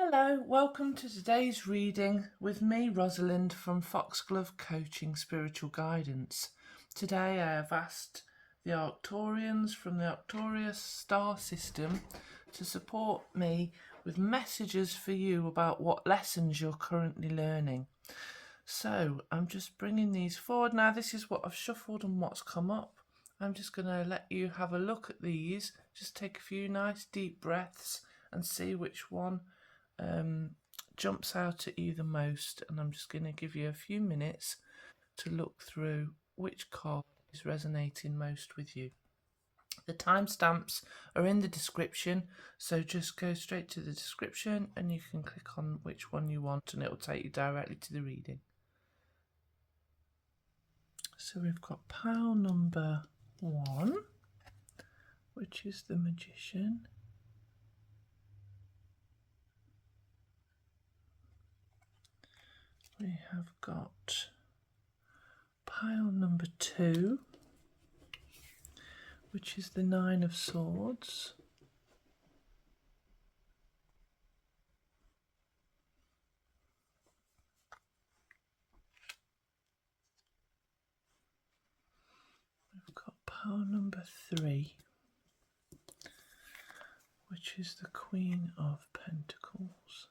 Hello, welcome to today's reading with me, Rosalind, from Foxglove Coaching Spiritual Guidance. Today I have asked the Arcturians from the Arcturus star system to support me with messages for you about what lessons you're currently learning. So I'm just bringing these forward. Now this is what I've shuffled and what's come up. I'm just going to let you have a look at these. Just take a few nice deep breaths and see which one jumps out at you the most, and I'm just going to give you a few minutes to look through which card is resonating most with you. The timestamps are in the description, so just go straight to the description and you can click on which one you want and it will take you directly to the reading. So we've got pile number 1, which is the Magician. We have got pile number 2, which is the 9 of Swords. We've got pile number 3, which is the Queen of Pentacles.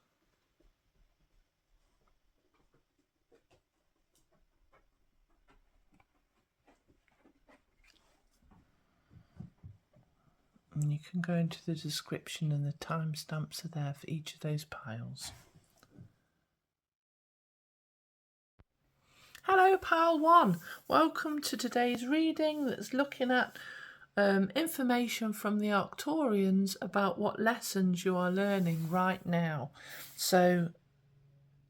And you can go into the description and the timestamps are there for each of those piles. Hello, pile 1. Welcome to today's reading that's looking at information from the Arcturians about what lessons you are learning right now. So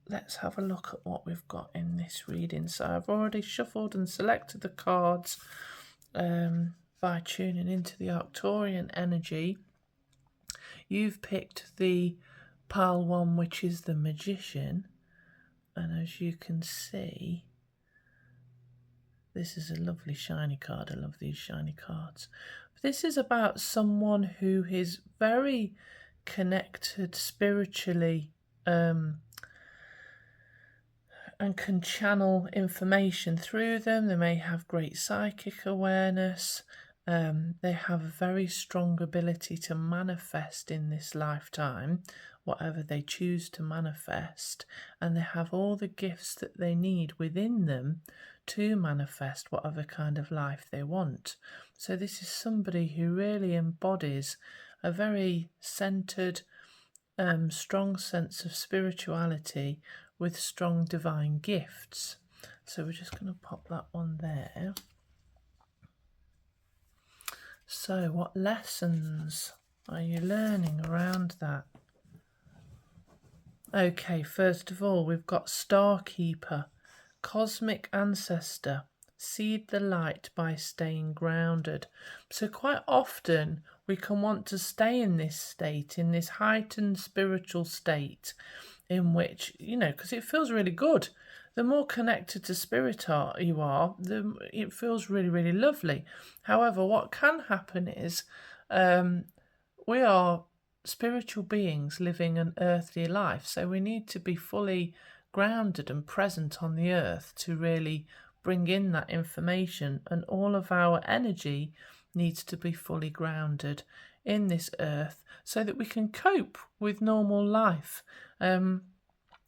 let's have a look at what we've got in this reading. So I've already shuffled and selected the cards by tuning into the Arcturian energy. You've picked the pile 1, which is the Magician, and as you can see, this is a lovely shiny card. I love these shiny cards. This is about someone who is very connected spiritually and can channel information through them. They may have great psychic awareness. They have a very strong ability to manifest in this lifetime, whatever they choose to manifest, and they have all the gifts that they need within them to manifest whatever kind of life they want. So this is somebody who really embodies a very centered, strong sense of spirituality with strong divine gifts. So we're just going to pop that one there. So what lessons are you learning around that? Okay, first of all, we've got Star Keeper, Cosmic Ancestor, seed the light by staying grounded. So quite often we can want to stay in this state, in this heightened spiritual state, in which, because it feels really good. The more connected to spirit you are, it feels really, really lovely. However, what can happen is we are spiritual beings living an earthly life, so we need to be fully grounded and present on the earth to really bring in that information, and all of our energy needs to be fully grounded in this earth so that we can cope with normal life.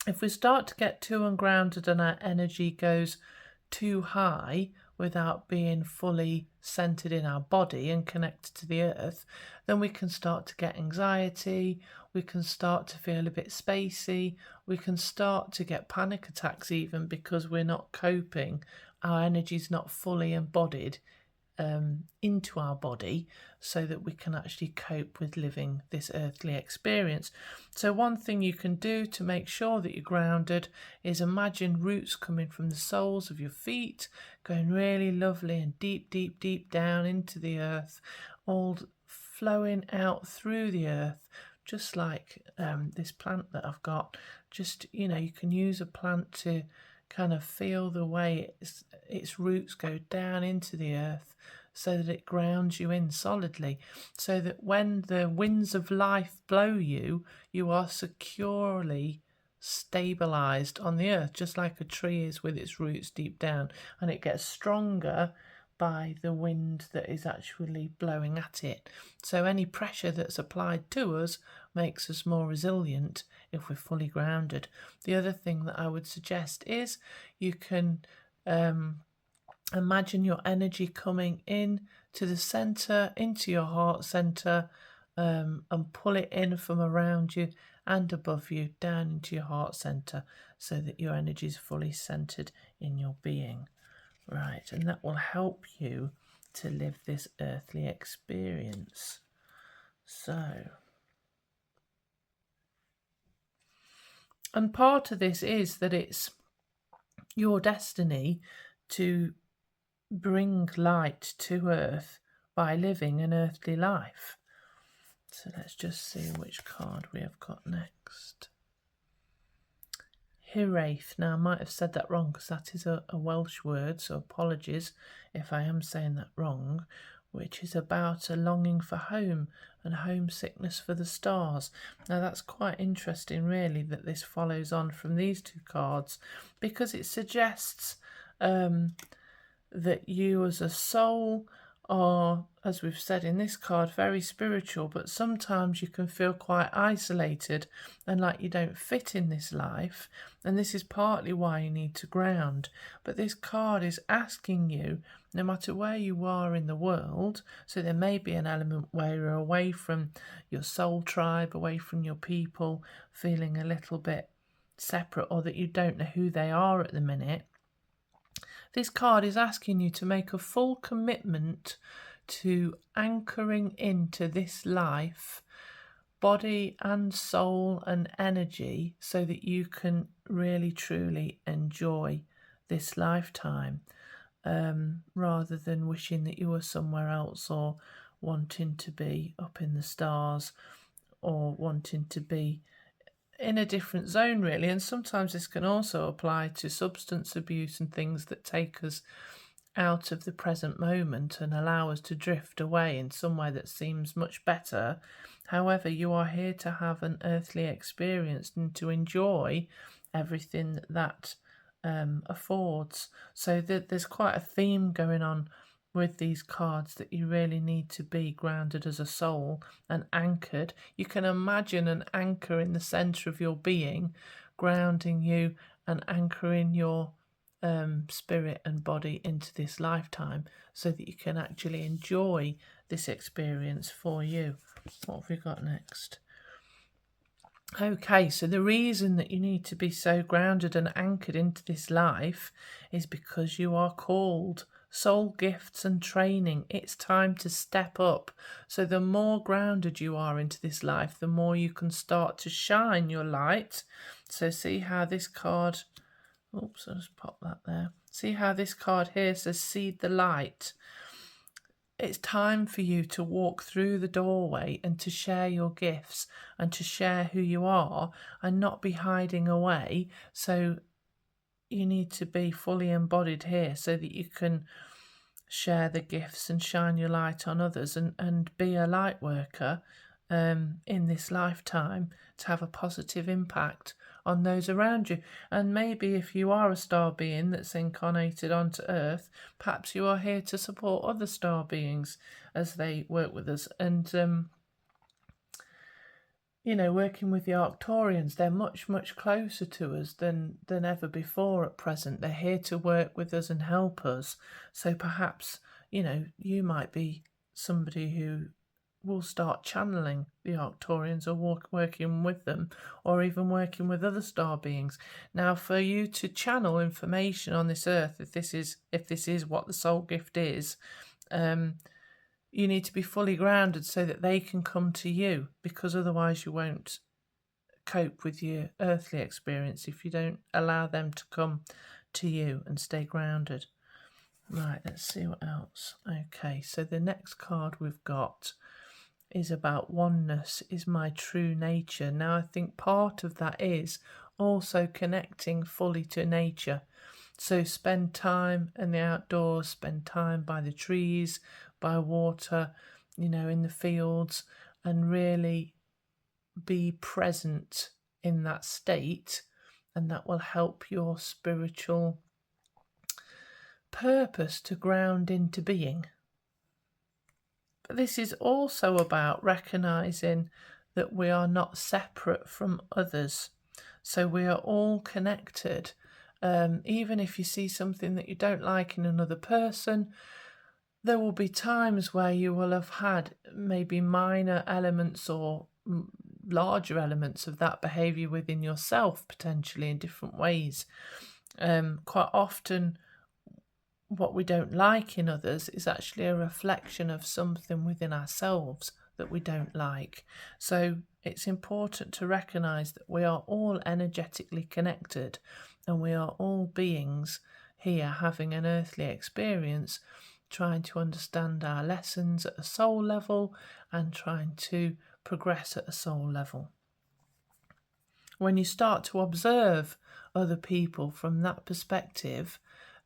If we start to get too ungrounded and our energy goes too high without being fully centered in our body and connected to the earth, then we can start to get anxiety, we can start to feel a bit spacey, we can start to get panic attacks even because we're not coping, our energy's not fully embodied into our body so that we can actually cope with living this earthly experience. So one thing you can do to make sure that you're grounded is imagine roots coming from the soles of your feet, going really lovely and deep, deep, deep down into the earth, all flowing out through the earth, just like this plant that I've got. Just, you can use a plant to kind of feel the way its roots go down into the earth so that it grounds you in solidly, so that when the winds of life blow you, you are securely stabilized on the earth, just like a tree is with its roots deep down, and it gets stronger by the wind that is actually blowing at it. So any pressure that's applied to us makes us more resilient if we're fully grounded. The other thing that I would suggest is you can imagine your energy coming in to the center, into your heart center, and pull it in from around you and above you down into your heart center, so that your energy is fully centered in your being. Right, and that will help you to live this earthly experience. So, and part of this is that it's your destiny to bring light to earth by living an earthly life. So let's just see which card we have got next. Hiraeth. Now, I might have said that wrong because that is a Welsh word, so apologies if I am saying that wrong, which is about a longing for home and homesickness for the stars. Now, that's quite interesting, really, that this follows on from these two cards, because it suggests that you as a soul are, as we've said in this card, very spiritual, but sometimes you can feel quite isolated and like you don't fit in this life, and this is partly why you need to ground. But this card is asking you, no matter where you are in the world, so there may be an element where you're away from your soul tribe, away from your people, feeling a little bit separate, or that you don't know who they are at the minute. This card is asking you to make a full commitment to anchoring into this life, body and soul and energy, so that you can really truly enjoy this lifetime, rather than wishing that you were somewhere else, or wanting to be up in the stars, or wanting to be in a different zone, really. And sometimes this can also apply to substance abuse and things that take us out of the present moment and allow us to drift away in some way that seems much better. However, you are here to have an earthly experience and to enjoy everything that affords. So that there's quite a theme going on with these cards, that you really need to be grounded as a soul and anchored. You can imagine an anchor in the centre of your being, grounding you and anchoring your spirit and body into this lifetime, so that you can actually enjoy this experience for you. What have we got next? Okay, so the reason that you need to be so grounded and anchored into this life is because you are called. Soul gifts and training. It's time to step up. So the more grounded you are into this life, the more you can start to shine your light. So see how this card, oops, I'll just pop that there. See how this card here says seed the light. It's time for you to walk through the doorway and to share your gifts and to share who you are and not be hiding away. So you need to be fully embodied here so that you can share the gifts and shine your light on others, and be a light worker in this lifetime to have a positive impact on those around you. And maybe if you are a star being that's incarnated onto Earth, perhaps you are here to support other star beings as they work with us. And working with the Arcturians, they're much, much closer to us than ever before at present. They're here to work with us and help us. So perhaps, you might be somebody who will start channeling the Arcturians, or working with them, or even working with other star beings. Now, for you to channel information on this earth, if this is what the soul gift is, you need to be fully grounded so that they can come to you, because otherwise you won't cope with your earthly experience if you don't allow them to come to you and stay grounded. Right, let's see what else. Okay, so the next card we've got is about oneness, is my true nature. Now, I think part of that is also connecting fully to nature. So spend time in the outdoors, spend time by the trees, by water, in the fields, and really be present in that state, and that will help your spiritual purpose to ground into being. But this is also about recognizing that we are not separate from others. So we are all connected. Even if you see something that you don't like in another person, there will be times where you will have had maybe minor elements or larger elements of that behaviour within yourself, potentially in different ways. Quite often, what we don't like in others is actually a reflection of something within ourselves that we don't like. So it's important to recognise that we are all energetically connected, and we are all beings here having an earthly experience, trying to understand our lessons at a soul level and trying to progress at a soul level. When you start to observe other people from that perspective,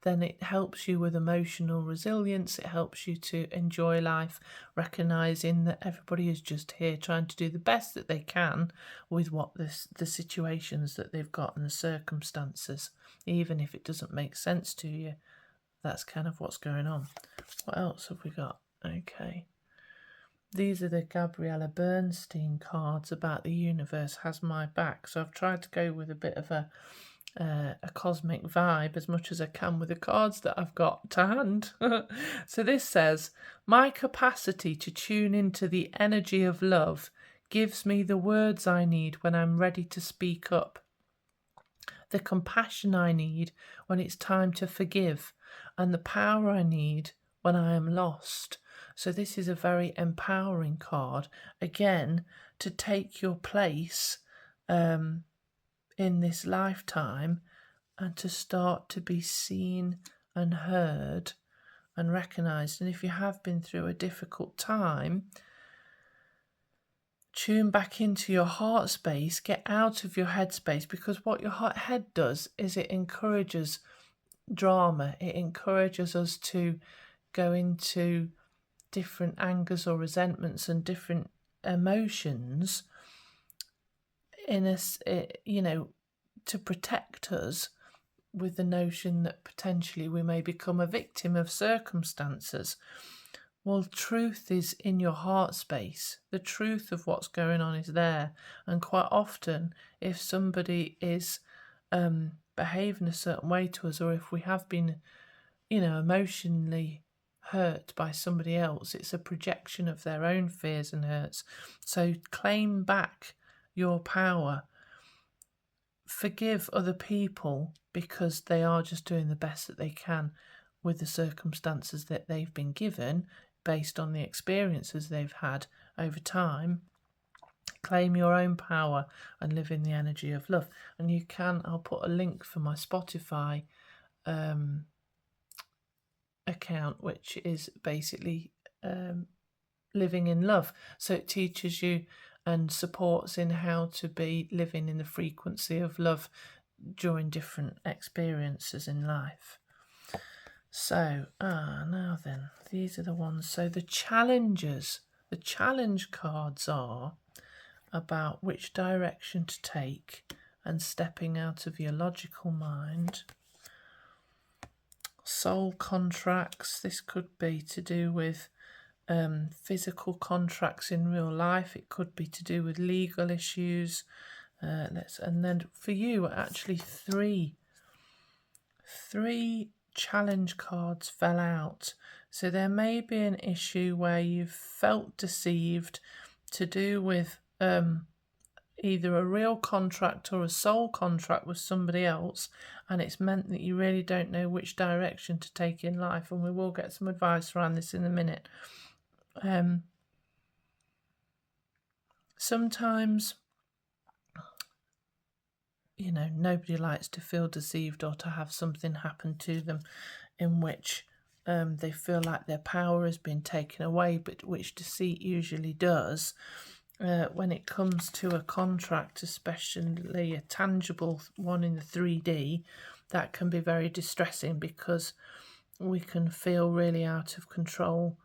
then it helps you with emotional resilience. It helps you to enjoy life, recognising that everybody is just here trying to do the best that they can with what the situations that they've got and the circumstances. Even if it doesn't make sense to you, that's kind of what's going on. What else have we got? Okay. These are the Gabriella Burnstein cards about the universe has my back. So I've tried to go with a bit of a cosmic vibe as much as I can with the cards that I've got to hand. So this says, my capacity to tune into the energy of love gives me the words I need when I'm ready to speak up, the compassion I need when it's time to forgive, and the power I need when I am lost. So this is a very empowering card, again, to take your place in this lifetime and to start to be seen and heard and recognised. And if you have been through a difficult time, tune back into your heart space, get out of your head space, because what your head does is it encourages drama. It encourages us to go into different angers or resentments and different emotions to protect us, with the notion that potentially we may become a victim of circumstances. Well, truth is in your heart space. The truth of what's going on is there. And quite often, if somebody is behaving a certain way to us, or if we have been, emotionally hurt by somebody else, it's a projection of their own fears and hurts. So claim back your power. Forgive other people because they are just doing the best that they can with the circumstances that they've been given based on the experiences they've had over time. Claim your own power and live in the energy of love. And you can, I'll put a link for my Spotify account, which is basically living in love. So it teaches you and supports in how to be living in the frequency of love during different experiences in life. So, now then, these are the ones. So the challenge cards are about which direction to take and stepping out of your logical mind. Soul contracts, this could be to do with physical contracts in real life. It could be to do with legal issues. And then for you, actually three challenge cards fell out. So there may be an issue where you've felt deceived to do with either a real contract or a soul contract with somebody else, and it's meant that you really don't know which direction to take in life. And we will get some advice around this in a minute. Sometimes, nobody likes to feel deceived or to have something happen to them in which they feel like their power has been taken away, but which deceit usually does. When it comes to a contract, especially a tangible one in the 3D, that can be very distressing because we can feel really out of control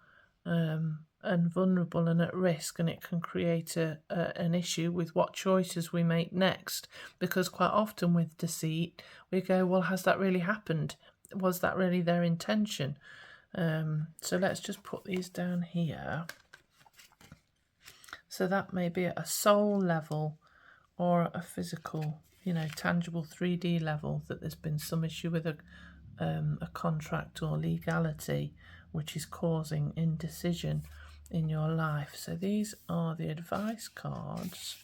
and vulnerable and at risk, and it can create an issue with what choices we make next, because quite often with deceit we go, well, has that really happened? Was that really their intention? So let's just put these down here. So that may be at a soul level or a physical, tangible 3D level, that there's been some issue with a contract or legality which is causing indecision in your life. So these are the advice cards.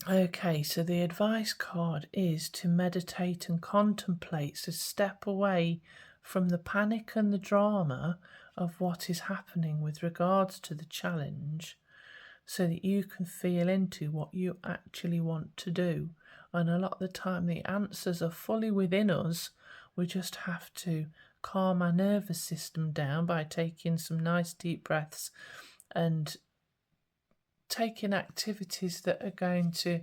Okay, so the advice card is to meditate and contemplate. So step away from the panic and the drama of what is happening with regards to the challenge, so that you can feel into what you actually want to do. And a lot of the time the answers are fully within us. We just have to calm our nervous system down by taking some nice deep breaths and taking activities that are going to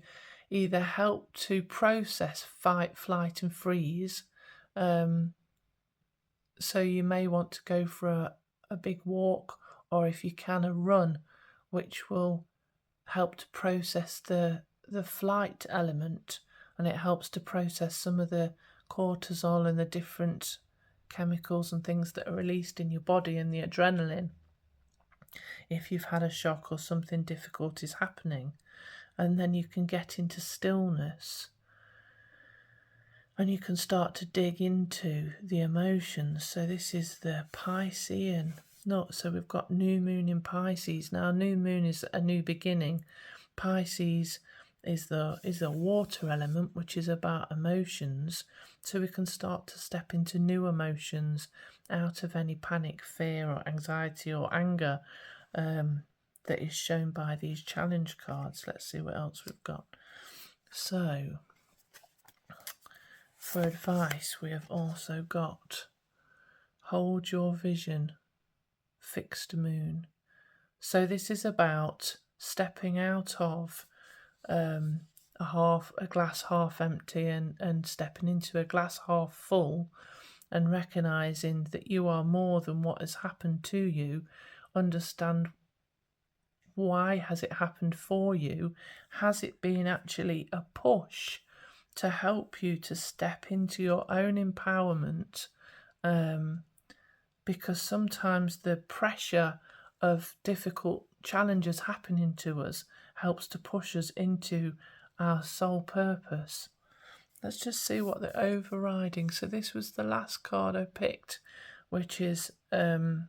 either help to process fight, flight and freeze. So you may want to go for a big walk, or if you can, a run, which will help to process the flight element, and it helps to process some of the cortisol and the different chemicals and things that are released in your body, and the adrenaline if you've had a shock or something difficult is happening. And then you can get into stillness and you can start to dig into the emotions. So this is the Piscean. So we've got new moon in Pisces. Now new moon is a new beginning. Pisces is the water element, which is about emotions. So we can start to step into new emotions out of any panic, fear or anxiety or anger that is shown by these challenge cards. Let's see what else we've got. So for advice, we have also got hold your vision, fixed moon. So this is about stepping out of a glass half empty and stepping into a glass half full, and recognizing that you are more than what has happened to you. Understand why has it happened for you? Has it been actually a push to help you to step into your own empowerment? Because sometimes the pressure of difficult challenges happening to us helps to push us into our soul purpose. Let's just see what the overriding. So this was the last card I picked, which is the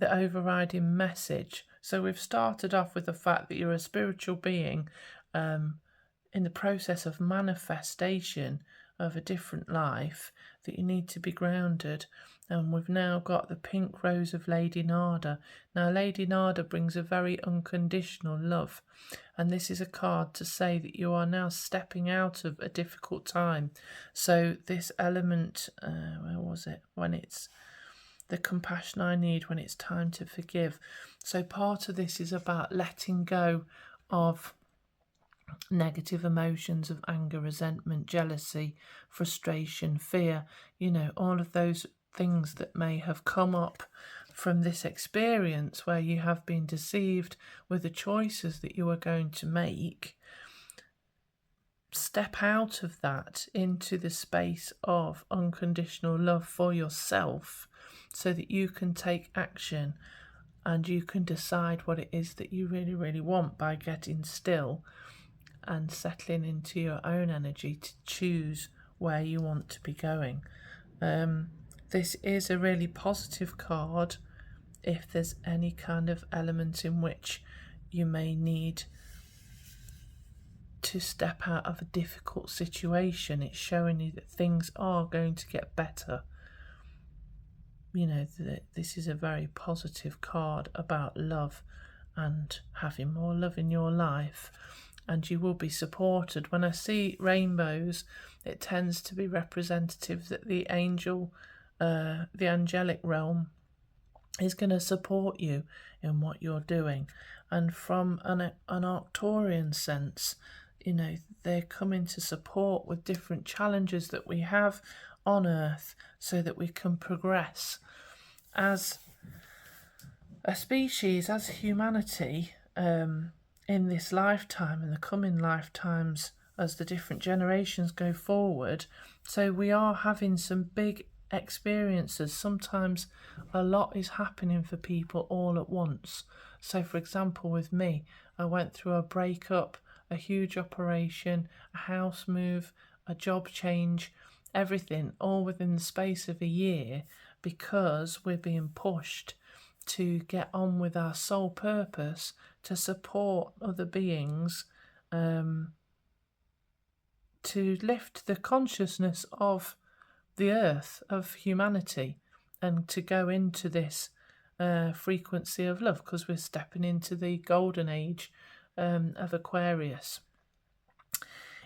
overriding message. So we've started off with the fact that you're a spiritual being in the process of manifestation of a different life, that you need to be grounded. And we've now got the pink rose of Lady Nada. Now Lady Nada brings a very unconditional love, and this is a card to say that you are now stepping out of a difficult time. So this element, where was it, when it's the compassion I need when it's time to forgive. So part of this is about letting go of negative emotions of anger, resentment, jealousy, frustration, fear, all of those things that may have come up from this experience where you have been deceived with the choices that you are going to make. Step out of that into the space of unconditional love for yourself, so that you can take action and you can decide what it is that you really, really want by getting still and settling into your own energy to choose where you want to be going. This is a really positive card if there's any kind of element in which you may need to step out of a difficult situation. It's showing you that things are going to get better. This is a very positive card about love and having more love in your life, and you will be supported. When I see rainbows, it tends to be representative that the angelic realm is going to support you in what you're doing. And from an Arcturian sense, they're coming to support with different challenges that we have on Earth so that we can progress. as a species, as humanity, in this lifetime and the coming lifetimes, as the different generations go forward. So we are having some big experiences. Sometimes a lot is happening for people all at once. So for example, with me, I went through a breakup, a huge operation, a house move, a job change, everything all within the space of a year, because we're being pushed to get on with our sole purpose to support other beings, to lift the consciousness of the earth, of humanity, and to go into this frequency of love, because we're stepping into the golden age of Aquarius.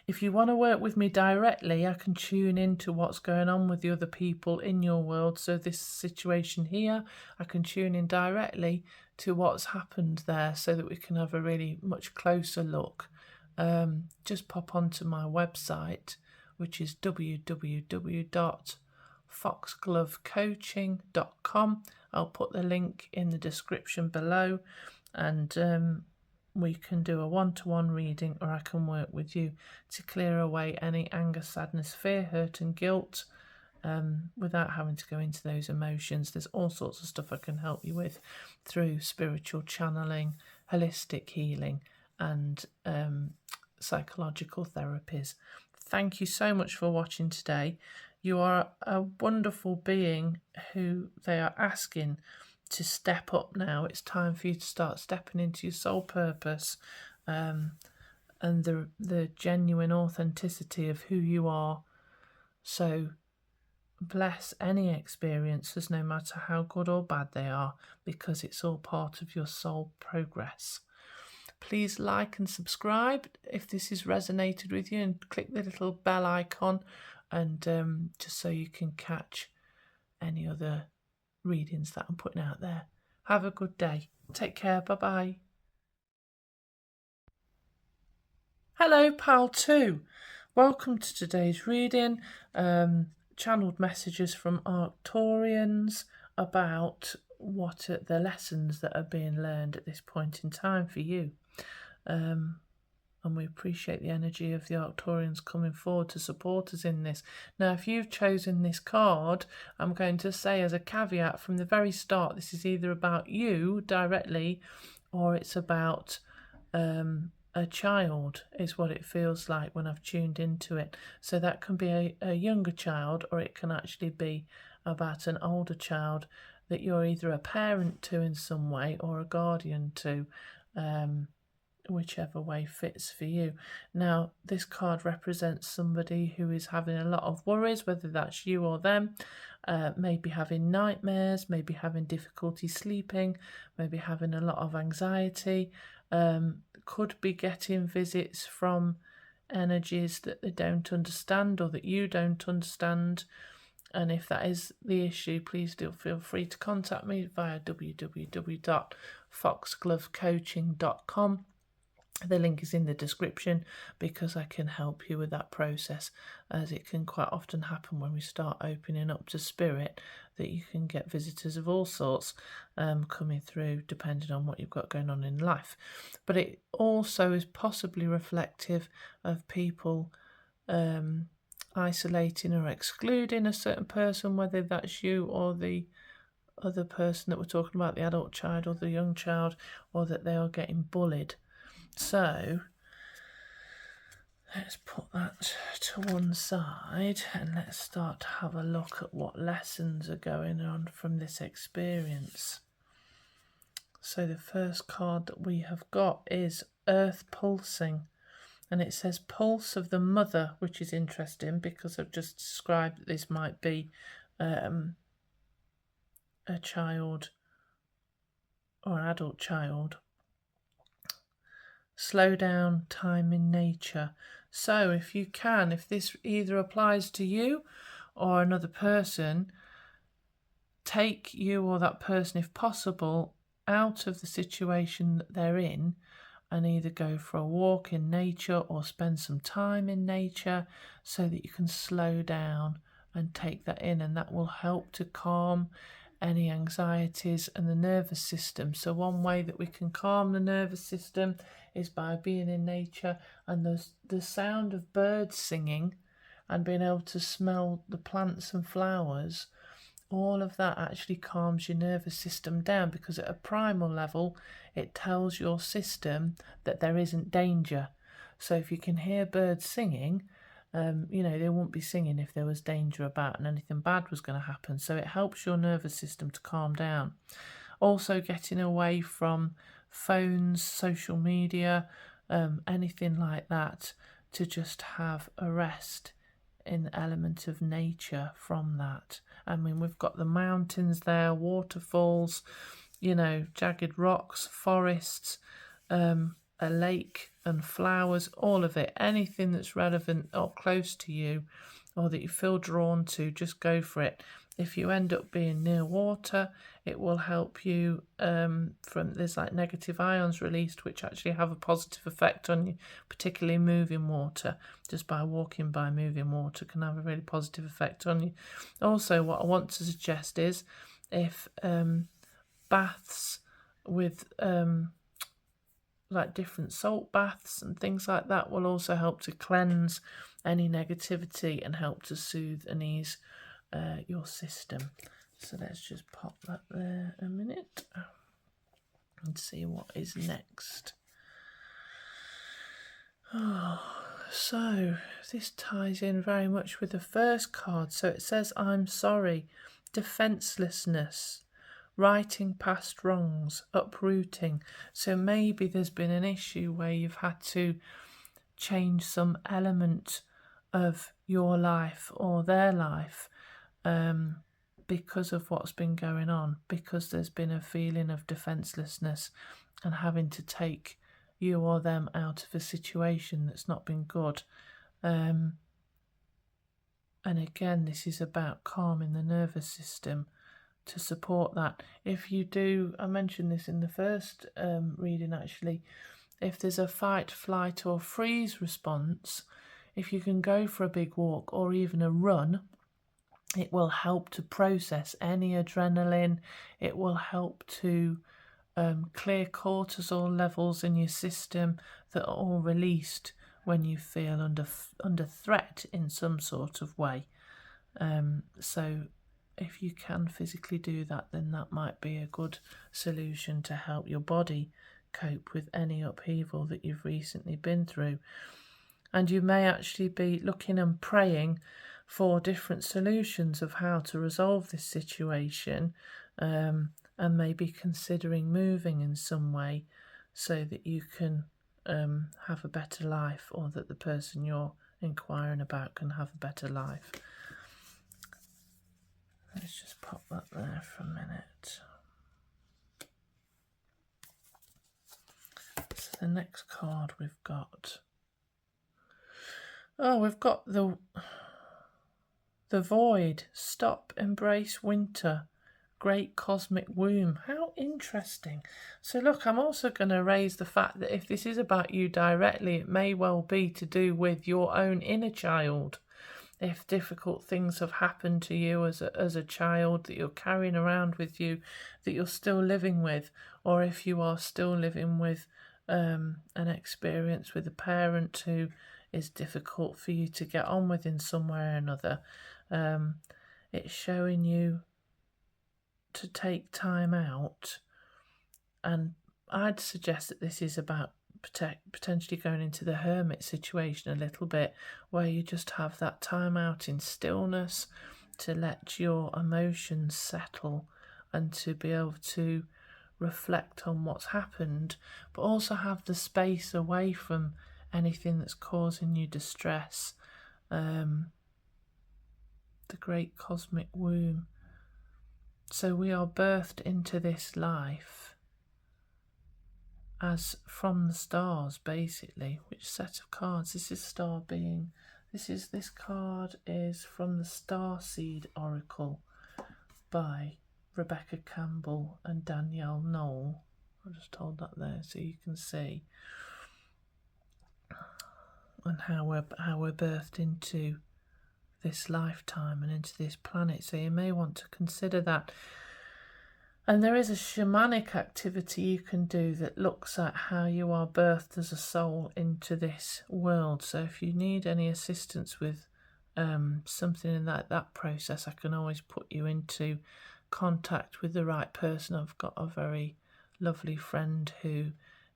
If you want to work with me directly, I can tune into what's going on with the other people in your world. So this situation here, I can tune in directly to what's happened there so that we can have a really much closer look. Just pop onto my website, which is www.foxglovecoaching.com. I'll put the link in the description below, and we can do a one-to-one reading, or I can work with you to clear away any anger, sadness, fear, hurt and guilt, without having to go into those emotions. There's all sorts of stuff I can help you with through spiritual channeling, holistic healing and psychological therapies. Thank you so much for watching today. You are a wonderful being who they are asking to step up now. It's time for you to start stepping into your soul purpose, and the genuine authenticity of who you are. So bless any experiences, no matter how good or bad they are, because it's all part of your soul progress. Please like and subscribe if this has resonated with you, and click the little bell icon, and just so you can catch any other readings that I'm putting out there. Have a good day. Take care. Bye-bye. Hello, Pal 2. Welcome to today's reading. Channeled messages from Arcturians about what are the lessons that are being learned at this point in time for you. And we appreciate the energy of the Arcturians coming forward to support us in this. Now, if you've chosen this card, I'm going to say as a caveat from the very start, this is either about you directly, or it's about a child, is what it feels like when I've tuned into it. So that can be a younger child, or it can actually be about an older child that you're either a parent to in some way or a guardian to, whichever way fits for you. Now, this card represents somebody who is having a lot of worries, whether that's you or them, maybe having nightmares, maybe having difficulty sleeping, maybe having a lot of anxiety, could be getting visits from energies that they don't understand or that you don't understand. And if that is the issue, please do feel free to contact me via www.foxglovecoaching.com. The link is in the description, because I can help you with that process, as it can quite often happen when we start opening up to spirit that you can get visitors of all sorts coming through, depending on what you've got going on in life. But it also is possibly reflective of people isolating or excluding a certain person, whether that's you or the other person that we're talking about, the adult child or the young child, or that they are getting bullied. So let's put that to one side, and let's start to have a look at what lessons are going on from this experience. So the first card that we have got is Earth Pulsing, and it says Pulse of the Mother, which is interesting because I've just described that this might be a child or an adult child. Slow down, time in nature. So if you can, if this either applies to you or another person, take you or that person, if possible, out of the situation that they're in, and either go for a walk in nature or spend some time in nature so that you can slow down and take that in, and that will help to calm any anxieties and the nervous system. So one way that we can calm the nervous system is by being in nature, and the sound of birds singing and being able to smell the plants and flowers, all of that actually calms your nervous system down, because at a primal level it tells your system that there isn't danger. So if you can hear birds singing, they wouldn't be singing if there was danger about and anything bad was going to happen. So it helps your nervous system to calm down. Also, getting away from phones, social media, anything like that, to just have a rest in the element of nature from that. I mean, we've got the mountains there, waterfalls, jagged rocks, forests, a lake and flowers, all of it. Anything that's relevant or close to you or that you feel drawn to, just go for it. If you end up being near water, it will help you there's like negative ions released, which actually have a positive effect on you, particularly moving water. Just by walking by moving water can have a really positive effect on you. Also, what I want to suggest is if baths with like different salt baths and things like that will also help to cleanse any negativity and help to soothe and ease your system. So let's just pop that there a minute and see what is next. So this ties in very much with the first card. So it says, I'm sorry, defenselessness, righting past wrongs, uprooting. So maybe there's been an issue where you've had to change some element of your life or their life because of what's been going on, because there's been a feeling of defenselessness and having to take you or them out of a situation that's not been good. And again, this is about calming the nervous system to support that. If you do, I mentioned this in the first reading actually, if there's a fight, flight or freeze response, if you can go for a big walk or even a run, it will help to process any adrenaline. It will help to clear cortisol levels in your system that are all released when you feel under threat in some sort of way. So if you can physically do that, then that might be a good solution to help your body cope with any upheaval that you've recently been through. And you may actually be looking and praying for different solutions of how to resolve this situation, and maybe considering moving in some way so that you can have a better life, or that the person you're inquiring about can have a better life. Let's just pop that there for a minute. So the next card we've got, we've got the void. Stop, embrace winter, great cosmic womb. How interesting. So look, I'm also going to raise the fact that if this is about you directly, it may well be to do with your own inner child. If difficult things have happened to you as a child that you're carrying around with you, that you're still living with, or if you are still living with an experience with a parent who is difficult for you to get on with in some way or another, it's showing you to take time out. And I'd suggest that this is about potentially going into the hermit situation a little bit, where you just have that time out in stillness to let your emotions settle and to be able to reflect on what's happened, but also have the space away from anything that's causing you distress. The great cosmic womb. So we are birthed into this life as from the stars, basically. Which set of cards? This is star being. This card is from the Starseed Oracle by Rebecca Campbell and Danielle Noel. I'll just hold that there so you can see. And how we're birthed into this lifetime and into this planet. So you may want to consider that. And there is a shamanic activity you can do that looks at how you are birthed as a soul into this world. So if you need any assistance with something in that process, I can always put you into contact with the right person. I've got a very lovely friend who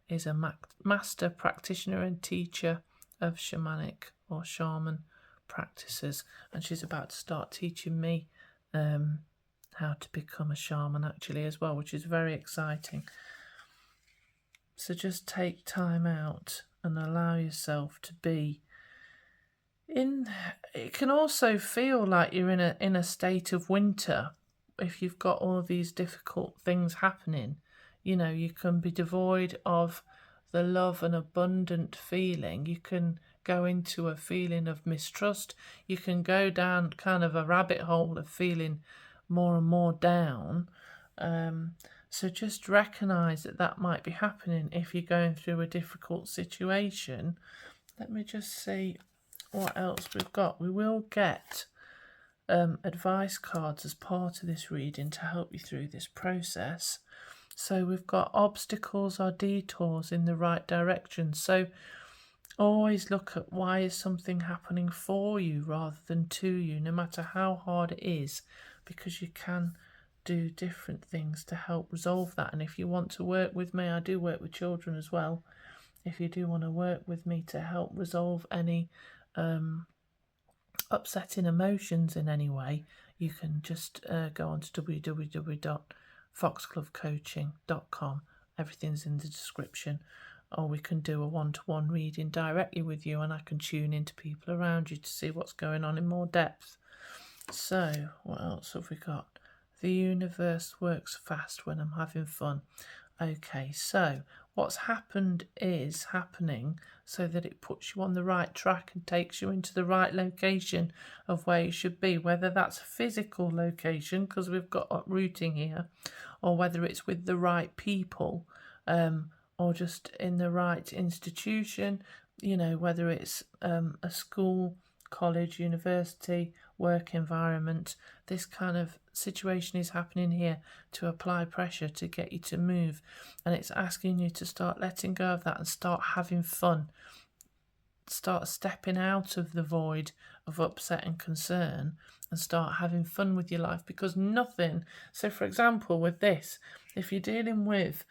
is a master practitioner and teacher of shamanic or shaman practices, and she's about to start teaching me how to become a shaman actually as well, which is very exciting. So just take time out and allow yourself to be in. It can also feel like you're in a state of winter if you've got all these difficult things happening. You know, you can be devoid of the love and abundant feeling. You can go into a feeling of mistrust. You can go down kind of a rabbit hole of feeling more and more down. So just recognise that might be happening if you're going through a difficult situation. Let me just see what else we've got. We will get advice cards as part of this reading to help you through this process. So we've got obstacles or detours in the right direction. So always look at why is something happening for you rather than to you, no matter how hard it is, because you can do different things to help resolve that. And if you want to work with me, I do work with children as well. If you do want to work with me to help resolve any upsetting emotions in any way, you can just go on to www.foxglovecoaching.com. Everything's in the description. Or we can do a one-to-one reading directly with you, and I can tune into people around you to see what's going on in more depth. So what else have we got? The universe works fast when I'm having fun. Okay, so what's happened is happening so that it puts you on the right track and takes you into the right location of where you should be, whether that's a physical location, because we've got uprooting here, or whether it's with the right people, or just in the right institution, you know, whether it's a school, college, university, work environment. This kind of situation is happening here to apply pressure to get you to move, and it's asking you to start letting go of that and start having fun. Start stepping out of the void of upset and concern and start having fun with your life, because nothing. So for example, with this, if you're dealing with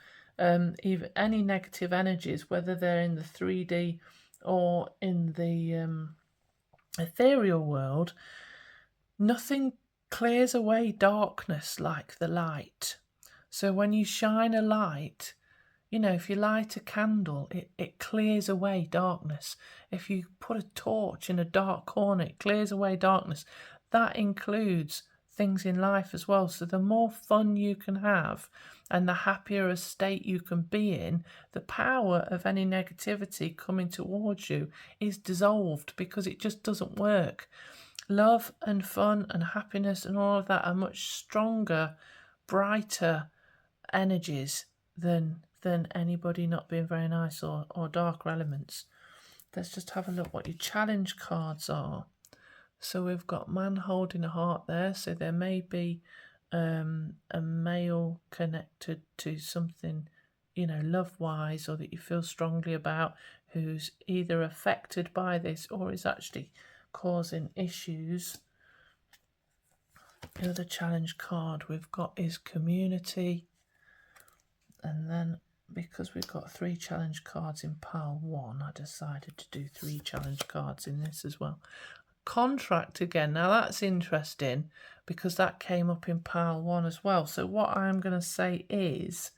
even any negative energies, whether they're in the 3D or in the ethereal world, nothing clears away darkness like the light. So when you shine a light, you know, if you light a candle, it clears away darkness. If you put a torch in a dark corner, it clears away darkness. That includes things in life as well. So the more fun you can have and the happier a state you can be in, the power of any negativity coming towards you is dissolved, because it just doesn't work. Love and fun and happiness and all of that are much stronger, brighter energies than anybody not being very nice or darker elements. Let's just have a look what your challenge cards are. So we've got man holding a heart there. So there may be a male connected to something, you know, love-wise, or that you feel strongly about, who's either affected by this or is actually causing issues. The other challenge card we've got is community. And then, because we've got 3 challenge cards in pile 1, I decided to do 3 challenge cards in this as well. Contract again. Now that's interesting, because that came up in pile 1 as well. So what I'm going to say is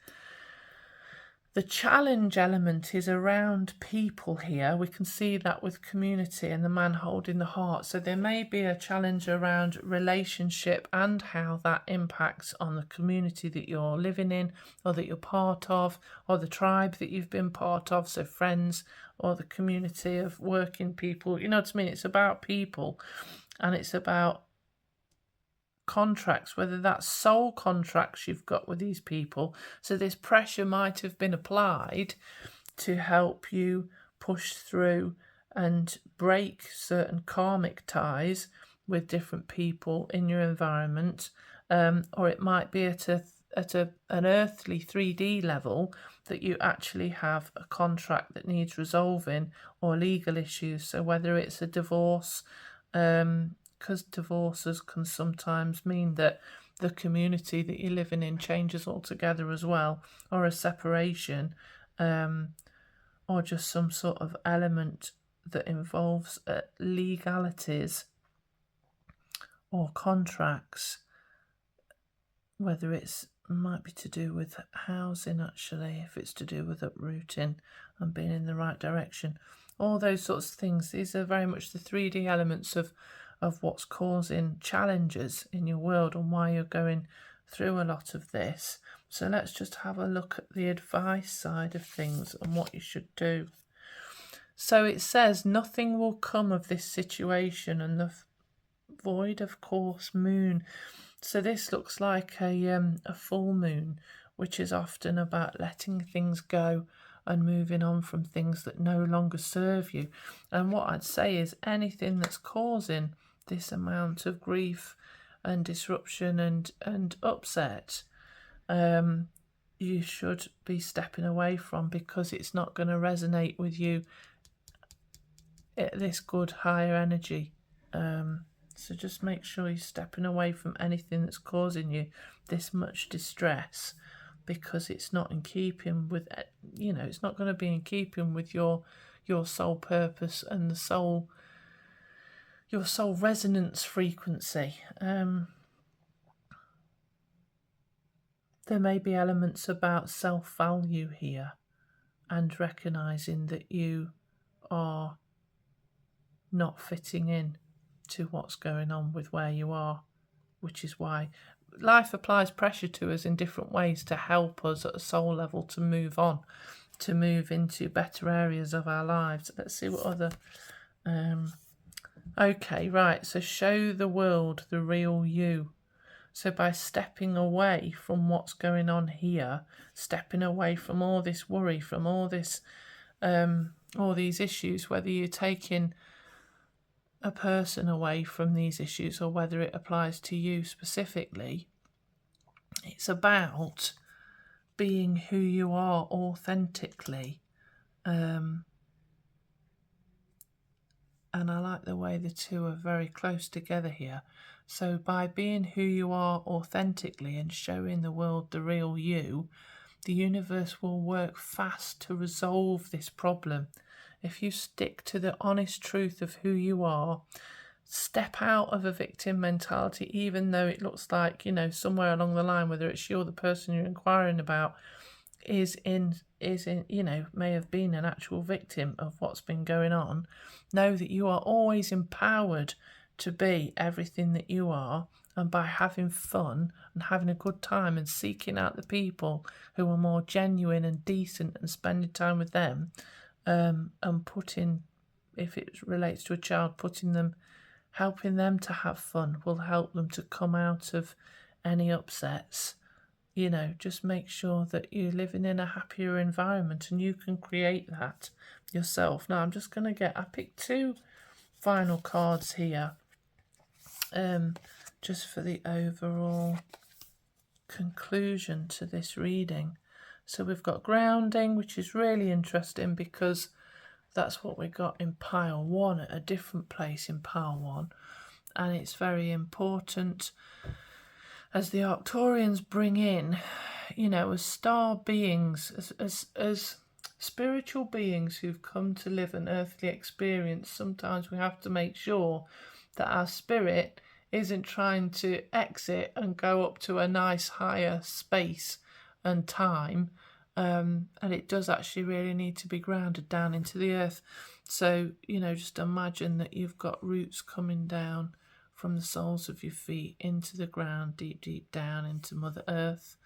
the challenge element is around people here. We can see that with community and the man holding the heart. So there may be a challenge around relationship and how that impacts on the community that you're living in, or that you're part of, or the tribe that you've been part of, so friends, or the community of working people. You know what I mean? It's about people, and it's about contracts, whether that's soul contracts you've got with these people. So this pressure might have been applied to help you push through and break certain karmic ties with different people in your environment, or it might be at an earthly 3D level, that you actually have a contract that needs resolving, or legal issues. So whether it's a divorce, because divorces can sometimes mean that the community that you're living in changes altogether as well, or a separation, or just some sort of element that involves legalities or contracts, whether it's might be to do with housing, actually, if it's to do with uprooting and being in the right direction, all those sorts of things. These are very much the 3D elements of what's causing challenges in your world and why you're going through a lot of this. So let's just have a look at the advice side of things and what you should do. So it says nothing will come of this situation, and the void of course moon. So this looks like a full moon, which is often about letting things go and moving on from things that no longer serve you. And what I'd say is anything that's causing this amount of grief and disruption and upset, you should be stepping away from, because it's not going to resonate with you at this good higher energy. So just make sure you're stepping away from anything that's causing you this much distress, because it's not in keeping with, it's not going to be in keeping with your soul purpose and your soul resonance frequency. There may be elements about self-value here, and recognising that you are not fitting in to what's going on with where you are, which is why life applies pressure to us in different ways to help us at a soul level to move on, to move into better areas of our lives. Let's see what other okay, right, so show the world the real you. So by stepping away from what's going on here, stepping away from all this worry, from all this all these issues, whether you're taking a person away from these issues or whether it applies to you specifically, it's about being who you are authentically. And I like the way the two are very close together here. So by being who you are authentically and showing the world the real you, the universe will work fast to resolve this problem. If you stick to the honest truth of who you are, step out of a victim mentality, even though it looks like, somewhere along the line, whether it's you're the person you're inquiring about, is in, may have been an actual victim of what's been going on. Know that you are always empowered to be everything that you are, and by having fun and having a good time and seeking out the people who are more genuine and decent and spending time with them, and putting, if it relates to a child, helping them to have fun will help them to come out of any upsets. Just make sure that you're living in a happier environment, and you can create that yourself. Now I'm just going to I picked two final cards here, just for the overall conclusion to this reading. So we've got grounding, which is really interesting because that's what we got in pile one, at a different place in pile one. And it's very important as the Arcturians bring in, as star beings, as spiritual beings who've come to live an earthly experience. Sometimes we have to make sure that our spirit isn't trying to exit and go up to a nice higher space and time, and it does actually really need to be grounded down into the earth. So just imagine that you've got roots coming down from the soles of your feet into the ground, deep down into Mother Earth,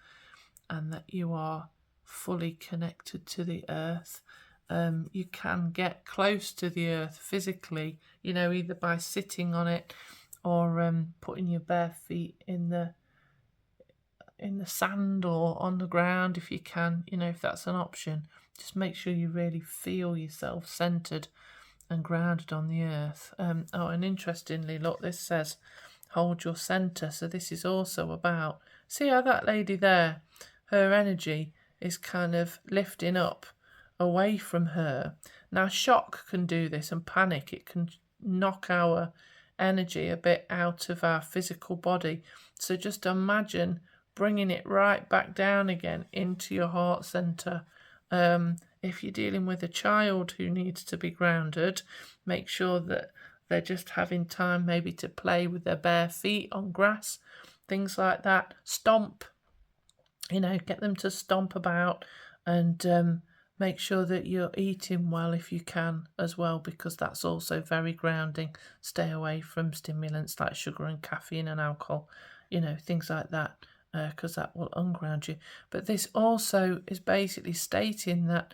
and that you are fully connected to the earth. You can get close to the earth physically, either by sitting on it or putting your bare feet in the sand or on the ground if you can, if that's an option. Just make sure you really feel yourself centered and grounded on the earth. And interestingly, look, this says hold your center. So this is also about See how that lady there, her energy is kind of lifting up away from her. Now, shock can do this, and panic. It can knock our energy a bit out of our physical body. So just imagine bringing it right back down again into your heart center. If you're dealing with a child who needs to be grounded, make sure that they're just having time maybe to play with their bare feet on grass, things like that. Stomp, get them to stomp about, and make sure that you're eating well if you can as well, because that's also very grounding. Stay away from stimulants like sugar and caffeine and alcohol, things like that, because that will unground you. But this also is basically stating that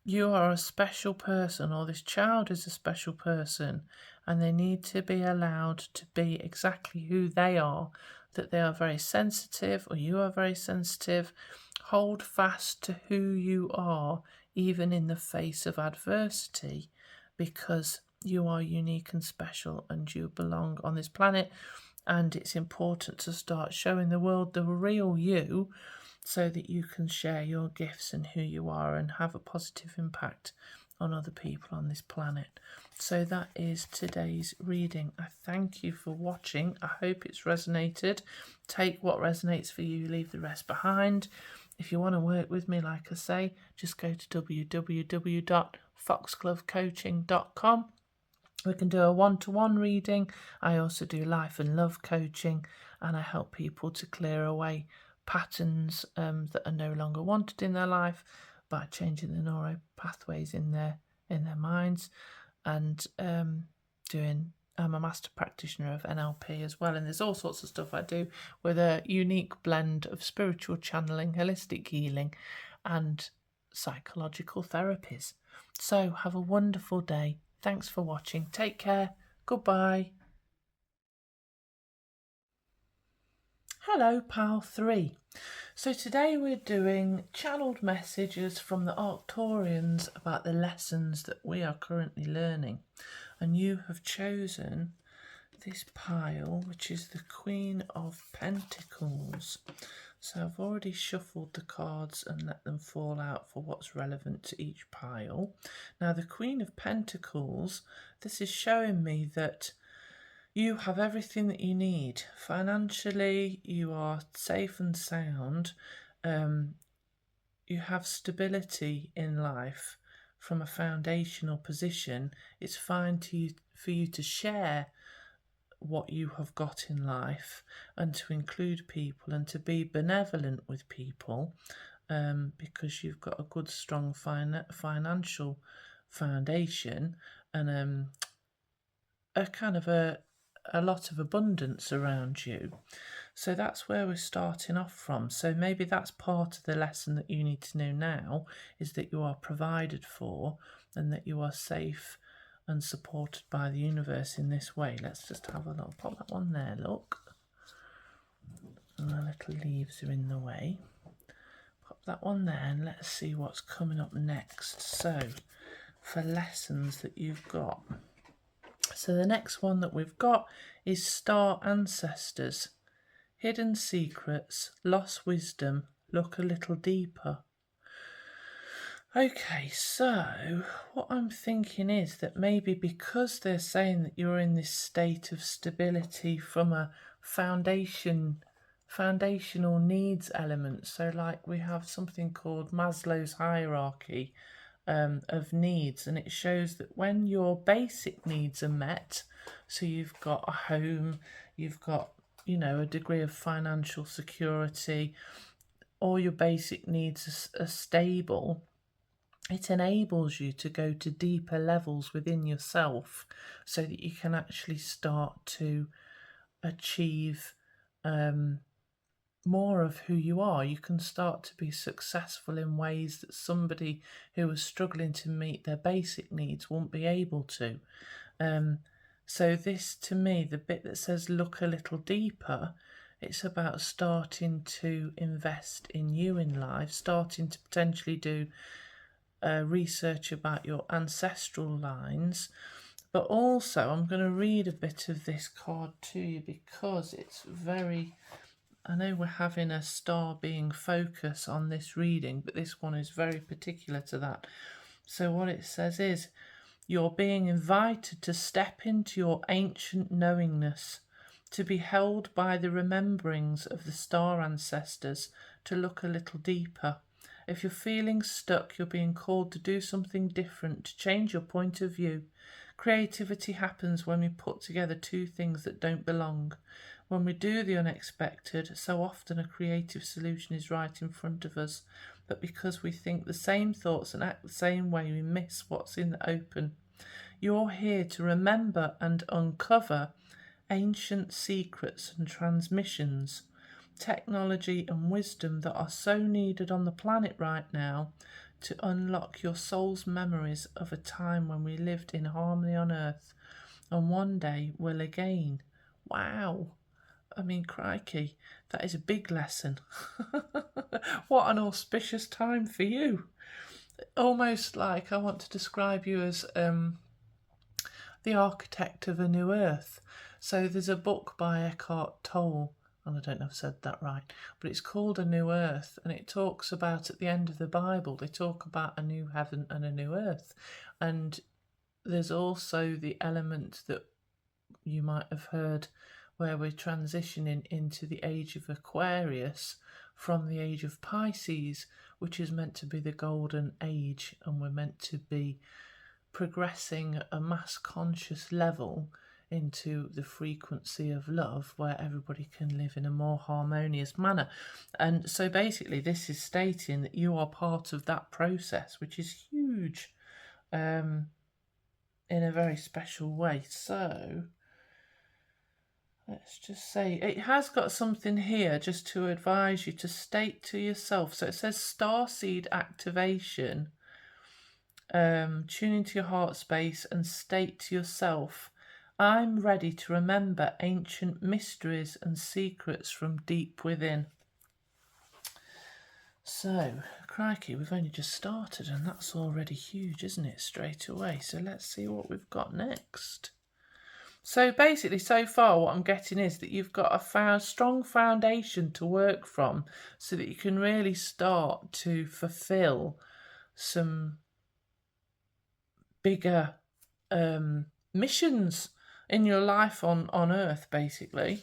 you are a special person, or this child is a special person, and they need to be allowed to be exactly who they are, that they are very sensitive, or you are very sensitive. Hold fast to who you are, even in the face of adversity, because you are unique and special, and you belong on this planet, and it's important to start showing the world the real you, so that you can share your gifts and who you are and have a positive impact on other people on this planet. So that is today's reading. I thank you for watching. I hope it's resonated. Take what resonates for you, leave the rest behind. If you want to work with me, like I say, just go to www.foxglovecoaching.com. We can do a one-to-one reading. I also do life and love coaching, and I help people to clear away patterns that are no longer wanted in their life by changing the neural pathways in their minds, and I'm a master practitioner of NLP as well, and there's all sorts of stuff I do with a unique blend of spiritual channeling, holistic healing, and psychological therapies. So have a wonderful day. Thanks for watching. Take care. Goodbye. Hello, Pal 3. So today we're doing channeled messages from the Arcturians about the lessons that we are currently learning. And you have chosen this pile, which is the Queen of Pentacles. So I've already shuffled the cards and let them fall out for what's relevant to each pile. Now the Queen of Pentacles, this is showing me that you have everything that you need. Financially, you are safe and sound. You have stability in life from a foundational position. It's fine for you to share what you have got in life, and to include people, and to be benevolent with people, because you've got a good, strong financial foundation, and a kind of a lot of abundance around you. So that's where we're starting off from. So maybe that's part of the lesson that you need to know now, is that you are provided for, and that you are safe and supported by the universe in this way. Let's just have a look. Pop that one there, look. And the little leaves are in the way. Pop that one there, and let's see what's coming up next. So, for lessons that you've got. So the next one that we've got is Star Ancestors. Hidden secrets, lost wisdom, look a little deeper. Okay, so what I'm thinking is that maybe because they're saying that you're in this state of stability from a foundational needs element, so like we have something called Maslow's hierarchy of needs, and it shows that when your basic needs are met, so you've got a home, you've got, a degree of financial security, all your basic needs are stable, it enables you to go to deeper levels within yourself, so that you can actually start to achieve more of who you are. You can start to be successful in ways that somebody who is struggling to meet their basic needs won't be able to. So this, to me, the bit that says look a little deeper, it's about starting to invest in you in life, starting to potentially do research about your ancestral lines. But also, I'm going to read a bit of this card to you, because it's very I know we're having a star being focus on this reading, but this one is very particular to that. So what it says is, you're being invited to step into your ancient knowingness, to be held by the rememberings of the star ancestors, to look a little deeper. If you're feeling stuck, you're being called to do something different, to change your point of view. Creativity happens when we put together two things that don't belong. When we do the unexpected, so often a creative solution is right in front of us, but because we think the same thoughts and act the same way, we miss what's in the open. You're here to remember and uncover ancient secrets and transmissions, technology and wisdom that are so needed on the planet right now to unlock your soul's memories of a time when we lived in harmony on Earth and one day will again. Wow. I mean, crikey, that is a big lesson. What an auspicious time for you. Almost like I want to describe you as the architect of a new earth. So there's a book by Eckhart Tolle, and I don't know if I said that right, but it's called A New Earth, and it talks about, at the end of the Bible, they talk about a new heaven and a new earth. And there's also the element that you might have heard where we're transitioning into the age of Aquarius from the age of Pisces, which is meant to be the golden age, and we're meant to be progressing at a mass conscious level into the frequency of love where everybody can live in a more harmonious manner. And so basically this is stating that you are part of that process, which is huge, in a very special way. So let's just say it has got something here just to advise you to state to yourself. So it says Starseed activation. Tune into your heart space and state to yourself, I'm ready to remember ancient mysteries and secrets from deep within. So, crikey, we've only just started and that's already huge, isn't it, straight away? So let's see what we've got next. So basically, so far, what I'm getting is that you've got a strong foundation to work from so that you can really start to fulfill some bigger missions in your life on Earth, basically.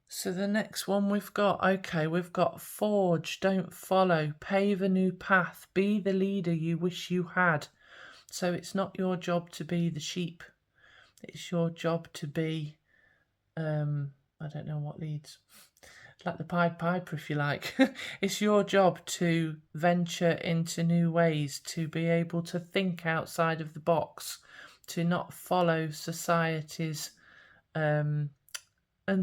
So the next one we've got forge, don't follow, pave a new path, be the leader you wish you had. So it's not your job to be the sheep. It's your job to be, I don't know what leads, like the Pied Piper, if you like. It's your job to venture into new ways, to be able to think outside of the box, to not follow society's and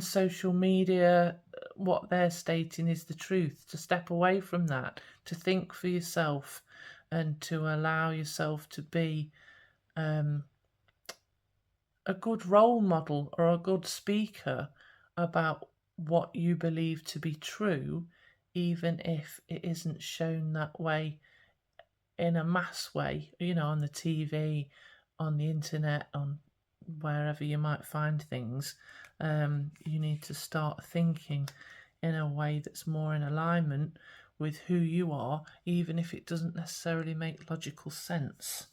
social media, what they're stating is the truth, to step away from that, to think for yourself and to allow yourself to be a good role model or a good speaker about what you believe to be true, even if it isn't shown that way in a mass way, you know, on the TV, on the internet, on wherever you might find things. You need to start thinking in a way that's more in alignment with who you are, even if it doesn't necessarily make logical sense.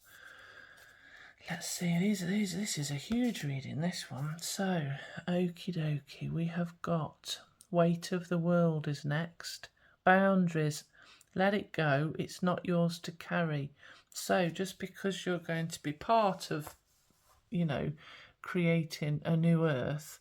Let's see, this is a huge reading, this one. So, okie dokie, we have got weight of the world is next. Boundaries, let it go, it's not yours to carry. So, just because you're going to be part of, you know, creating a new earth,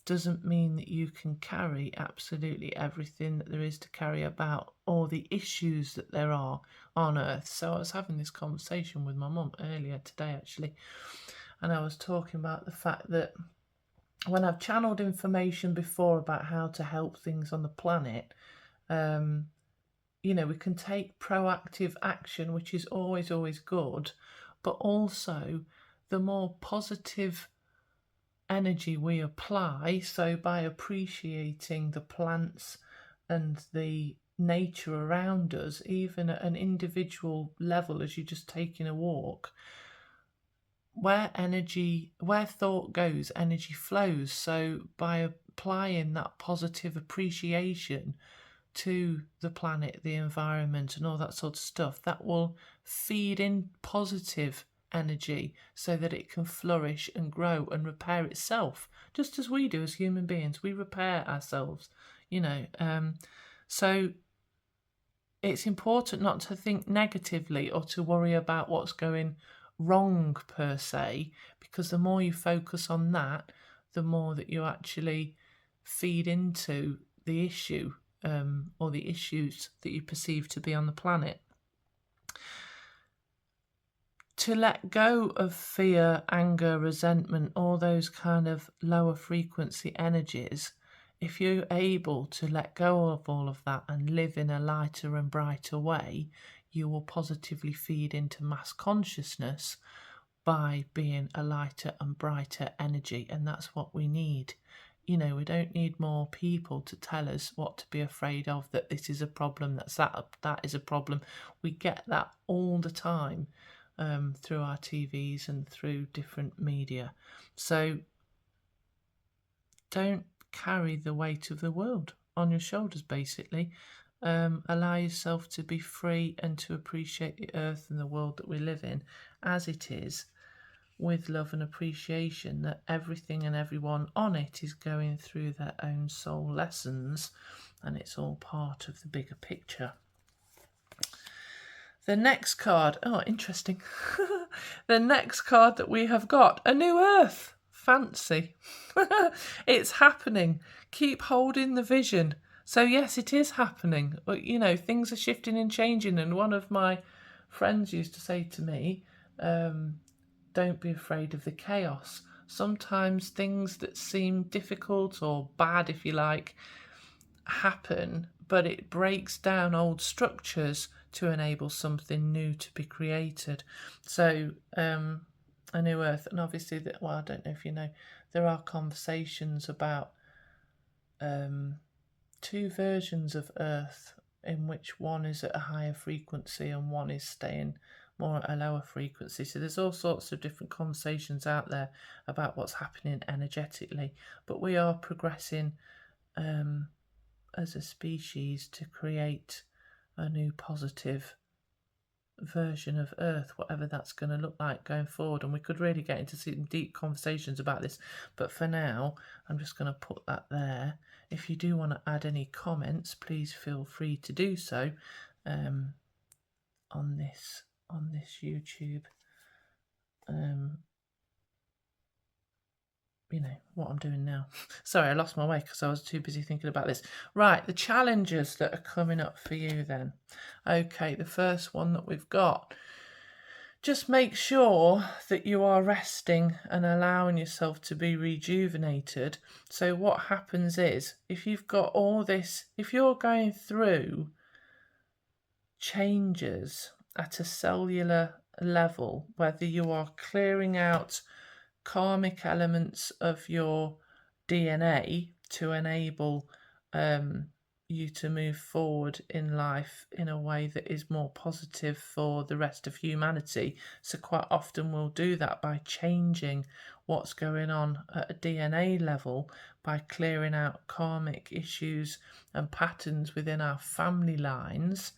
doesn't mean that you can carry absolutely everything that there is to carry about, or the issues that there are on Earth. So I was having this conversation with my mum earlier today, actually, and I was talking about the fact that when I've channeled information before about how to help things on the planet, you know, we can take proactive action, which is always good, but also the more positive energy we apply, so by appreciating the plants and the nature around us, even at an individual level, as you're just taking a walk, where thought goes, energy flows. So by applying that positive appreciation to the planet, the environment, and all that sort of stuff, that will feed in positive energy so that it can flourish and grow and repair itself, just as we do as human beings. We repair ourselves, so it's important not to think negatively or to worry about what's going wrong per se, because the more you focus on that, the more that you actually feed into the issue, or the issues that you perceive to be on the planet. To let go of fear, anger, resentment, all those kind of lower frequency energies, if you're able to let go of all of that and live in a lighter and brighter way, you will positively feed into mass consciousness by being a lighter and brighter energy. And that's what we need. We don't need more people to tell us what to be afraid of, that this is a problem, that is a problem. We get that all the time through our TVs and through different media. So don't carry the weight of the world on your shoulders, basically. Allow yourself to be free and to appreciate the earth and the world that we live in as it is, with love and appreciation that everything and everyone on it is going through their own soul lessons, and it's all part of the bigger picture. The next card, interesting. The next card that we have got, a new earth. Fancy. It's happening. Keep holding the vision. So yes, it is happening. Things are shifting and changing, and one of my friends used to say to me, don't be afraid of the chaos. Sometimes things that seem difficult or bad, if you like, happen, but it breaks down old structures to enable something new to be created. So a new earth, and obviously I don't know if you know, there are conversations about two versions of earth, in which one is at a higher frequency and one is staying more at a lower frequency. So there's all sorts of different conversations out there about what's happening energetically, but we are progressing as a species to create a new positive version of earth, whatever that's going to look like going forward. And we could really get into some deep conversations about this, but for now I'm just going to put that there. If you do want to add any comments, please feel free to do so on this YouTube. What I'm doing now. Sorry, I lost my way because I was too busy thinking about this. Right, the challenges that are coming up for you then. Okay, the first one that we've got. Just make sure that you are resting and allowing yourself to be rejuvenated. So what happens is, if you've got all this, if you're going through changes at a cellular level, whether you are clearing out karmic elements of your DNA to enable you to move forward in life in a way that is more positive for the rest of humanity. So quite often we'll do that by changing what's going on at a DNA level, by clearing out karmic issues and patterns within our family lines.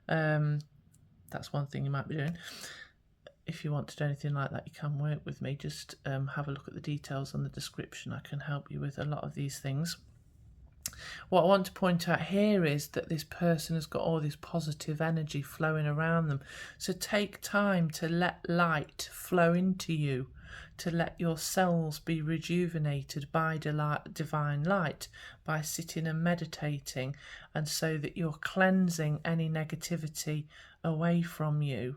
That's one thing you might be doing. If you want to do anything like that, you can work with me. Just have a look at the details on the description. I can help you with a lot of these things. What I want to point out here is that this person has got all this positive energy flowing around them. So take time to let light flow into you, to let your cells be rejuvenated by divine light, by sitting and meditating, and so that you're cleansing any negativity away from you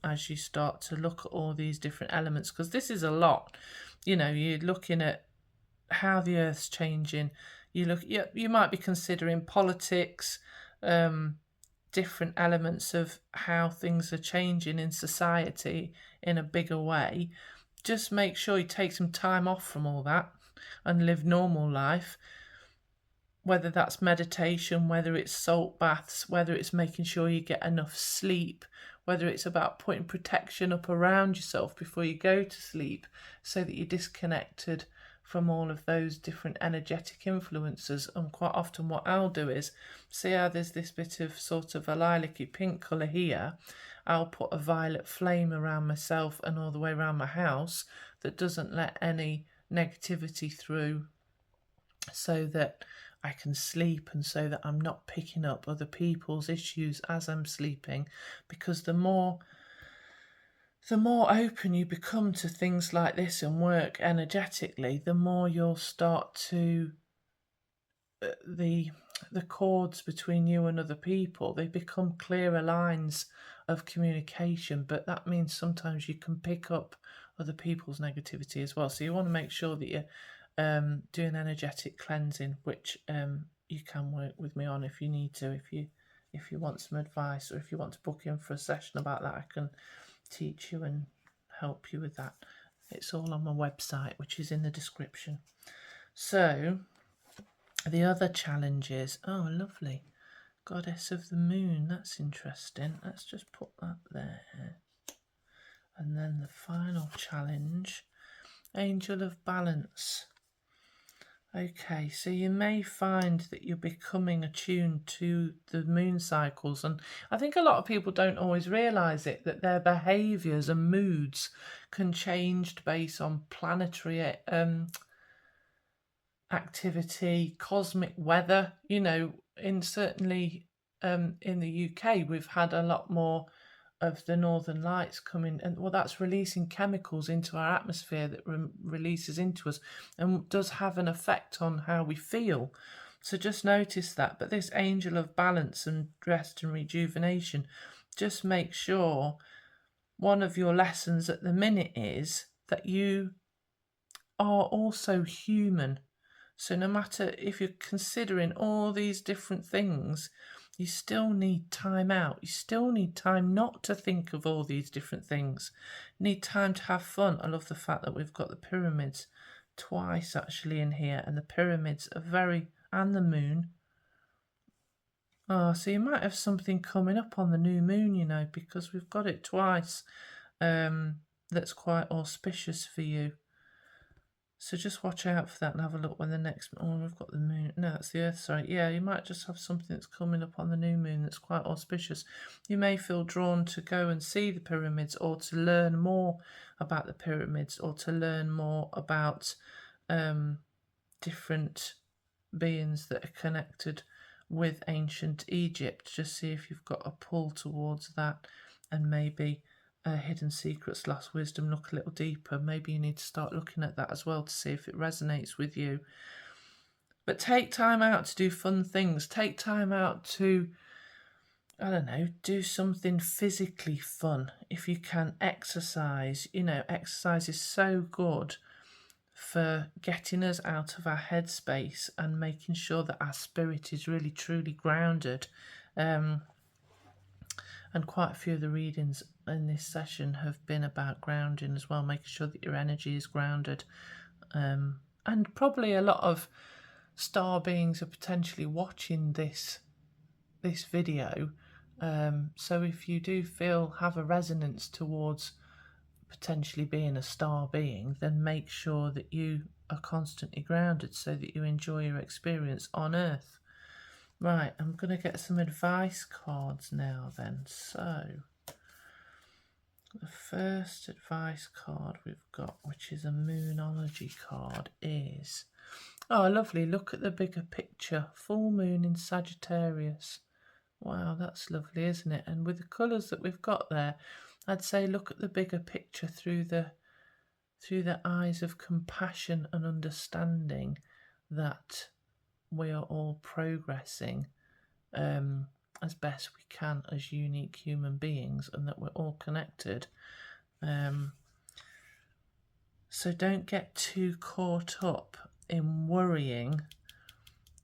as you start to look at all these different elements, because this is a lot. You're looking at how the earth's changing. You might be considering politics, different elements of how things are changing in society in a bigger way. Just make sure you take some time off from all that and live normal life, whether that's meditation, whether it's salt baths, whether it's making sure you get enough sleep, whether it's about putting protection up around yourself before you go to sleep so that you're disconnected from all of those different energetic influences. And quite often what I'll do is, see how there's this bit of sort of a lilac-y pink colour here, I'll put a violet flame around myself and all the way around my house that doesn't let any negativity through, so that I can sleep and so that I'm not picking up other people's issues as I'm sleeping. Because the more open you become to things like this and work energetically, the more you'll start to the chords between you and other people, they become clearer lines of communication. But that means sometimes you can pick up other people's negativity as well. So you want to make sure that you're doing energetic cleansing, which you can work with me on if you need to. If you want some advice, or if you want to book in for a session about that, I can teach you and help you with that. It's all on my website, which is in the description. So the other challenge is, oh lovely, Goddess of the Moon, that's interesting. Let's just put that there. And then the final challenge, Angel of Balance. Okay, so you may find that you're becoming attuned to the moon cycles, and I think a lot of people don't always realise it, that their behaviours and moods can change based on planetary activity, cosmic weather. You know, certainly in the UK, we've had a lot more of the northern lights coming, and well, that's releasing chemicals into our atmosphere that releases into us and does have an effect on how we feel. So just notice that. But this Angel of Balance and rest and rejuvenation, just make sure one of your lessons at the minute is that you are also human. So no matter if you're considering all these different things, you still need time out. You still need time not to think of all these different things. You need time to have fun. I love the fact that we've got the pyramids twice actually in here, and the pyramids are and the moon. Oh, so you might have something coming up on the new moon, you know, because we've got it twice. That's quite auspicious for you. So just watch out for that and have a look when the next... Oh, we've got the moon. No, that's the Earth, sorry. Yeah, you might just have something that's coming up on the new moon that's quite auspicious. You may feel drawn to go and see the pyramids, or to learn more about the pyramids, or to learn more about different beings that are connected with ancient Egypt. Just see if you've got a pull towards that, and maybe... Hidden Secrets, Lost Wisdom, look a little deeper. Maybe you need to start looking at that as well to see if it resonates with you. But take time out to do fun things. Take time out to, I don't know, do something physically fun. If you can, exercise. You know, exercise is so good for getting us out of our headspace and making sure that our spirit is really, truly grounded. And quite a few of the readings in this session have been about grounding as well, making sure that your energy is grounded. And probably a lot of star beings are potentially watching this video. So if you do have a resonance towards potentially being a star being, then make sure that you are constantly grounded so that you enjoy your experience on Earth. Right, I'm going to get some advice cards now then. So, the first advice card we've got, which is a Moonology card, is... Oh, lovely. Look at the bigger picture. Full moon in Sagittarius. Wow, that's lovely, isn't it? And with the colours that we've got there, I'd say look at the bigger picture through the eyes of compassion and understanding that we are all progressing as best we can as unique human beings, and that we're all connected. So don't get too caught up in worrying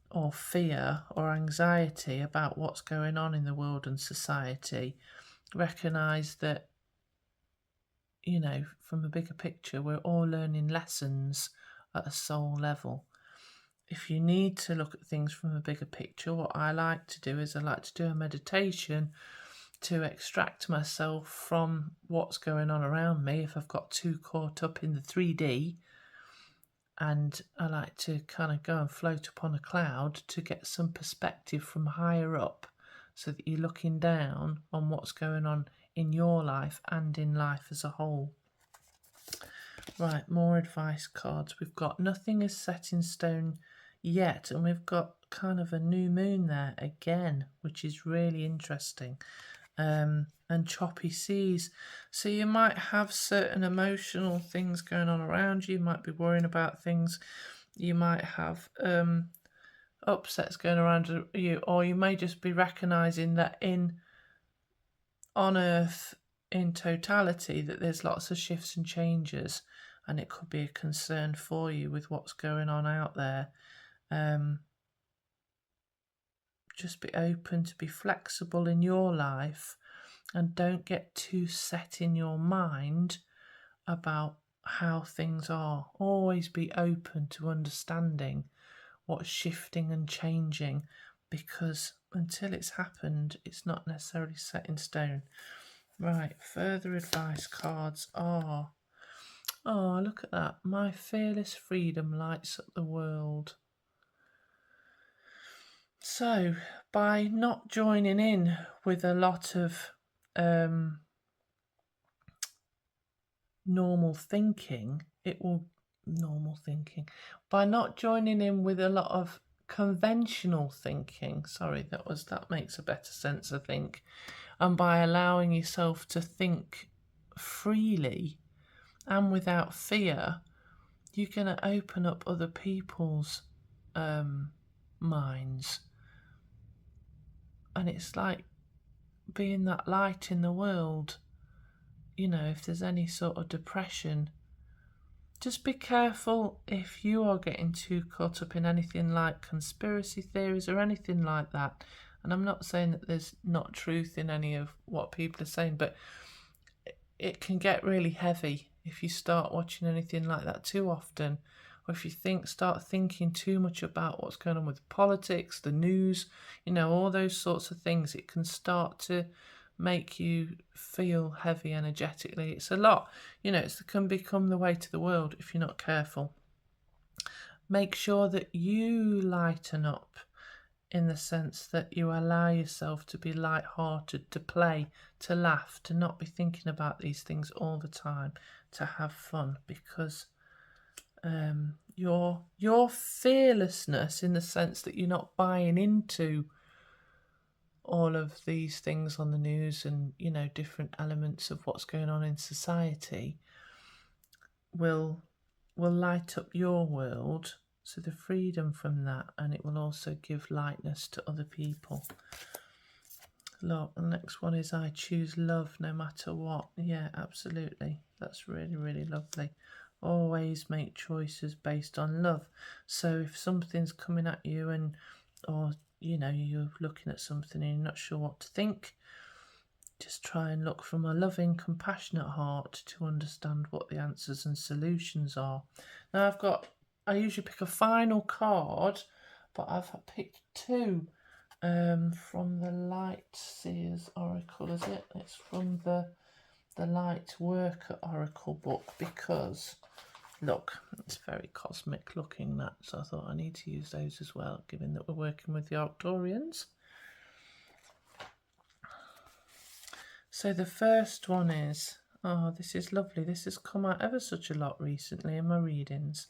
or fear or anxiety about what's going on in the world and society. Recognise that, you know, from a bigger picture, we're all learning lessons at a soul level. If you need to look at things from a bigger picture, what I like to do is I like to do a meditation to extract myself from what's going on around me if I've got too caught up in the 3D, And I like to kind of go and float upon a cloud to get some perspective from higher up, so that you're looking down on what's going on in your life and in life as a whole. Right, more advice cards. We've got nothing is set in stone yet, and we've got kind of a new moon there again, which is really interesting. And choppy seas. So you might have certain emotional things going on around you. You might be worrying about things. You might have upsets going around you, or you may just be recognizing that on Earth in totality that there's lots of shifts and changes, and it could be a concern for you with what's going on out there. Just be open to be flexible in your life, and don't get too set in your mind about how things are. Always be open to understanding what's shifting and changing, because until it's happened, it's not necessarily set in stone. Right, further advice cards are, oh, look at that. My fearless freedom lights up the world. So, by not joining in with a lot of normal thinking, by not joining in with a lot of conventional thinking, that makes a better sense, I think, and by allowing yourself to think freely and without fear, you're going to open up other people's minds. And it's like being that light in the world. You know, if there's any sort of depression, just be careful if you are getting too caught up in anything like conspiracy theories or anything like that. And I'm not saying that there's not truth in any of what people are saying, but it can get really heavy if you start watching anything like that too often, or if you start thinking too much about what's going on with politics, the news, all those sorts of things. It can start to make you feel heavy energetically. It's a lot, it can become the weight of the world if you're not careful. Make sure that you lighten up, in the sense that you allow yourself to be light-hearted, to play, to laugh, to not be thinking about these things all the time, to have fun, because your fearlessness, in the sense that you're not buying into all of these things on the news and different elements of what's going on in society, will light up your world. So the freedom from that, and it will also give lightness to other people. Look, the next one is I choose love no matter what. Yeah, absolutely. That's really, really lovely. Always make choices based on love. So if something's coming at you or you're looking at something and you're not sure what to think, just try and look from a loving, compassionate heart to understand what the answers and solutions are. Now I usually pick a final card, but I've picked two from the Light Seers Oracle, is it? It's from the Lightworker Oracle book, because look, it's very cosmic looking, that, so I thought I need to use those as well, given that we're working with the Arcturians. So the first one is, oh, this is lovely. This has come out ever such a lot recently in my readings.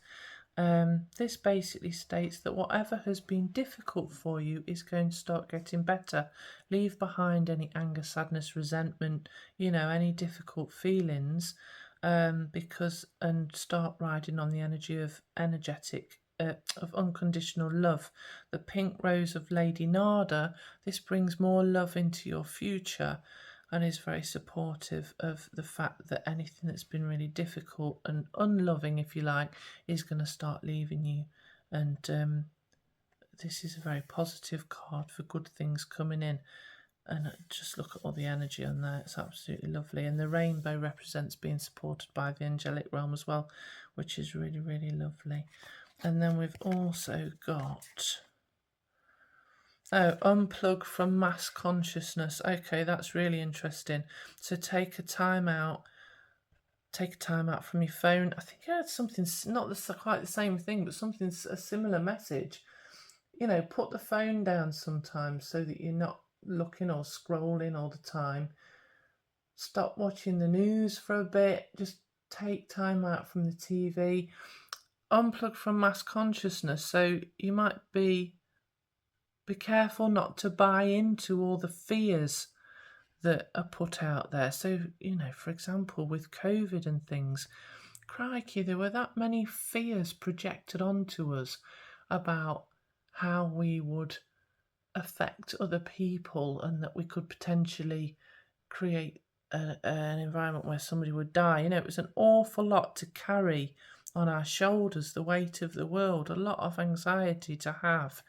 This basically states that whatever has been difficult for you is going to start getting better. Leave behind any anger, sadness, resentment, any difficult feelings, and start riding on the energy of of unconditional love. The pink rose of Lady Nada, this brings more love into your future, and is very supportive of the fact that anything that's been really difficult and unloving, if you like, is going to start leaving you. And this is a very positive card for good things coming in. And just look at all the energy on there. It's absolutely lovely. And the rainbow represents being supported by the angelic realm as well, which is really, really lovely. And then we've also got... oh, unplug from mass consciousness. Okay, that's really interesting. So take a time out take time out from your phone. I think I had something, not quite the same thing, but something, a similar message. You know, put the phone down sometimes so that you're not looking or scrolling all the time. Stop watching the news for a bit. Just take time out from the TV. Unplug from mass consciousness. So you might be careful not to buy into all the fears that are put out there. So, you know, for example, with COVID and things, crikey, there were that many fears projected onto us about how we would affect other people and that we could potentially create an environment where somebody would die. You know, it was an awful lot to carry on our shoulders, the weight of the world, a lot of anxiety to have.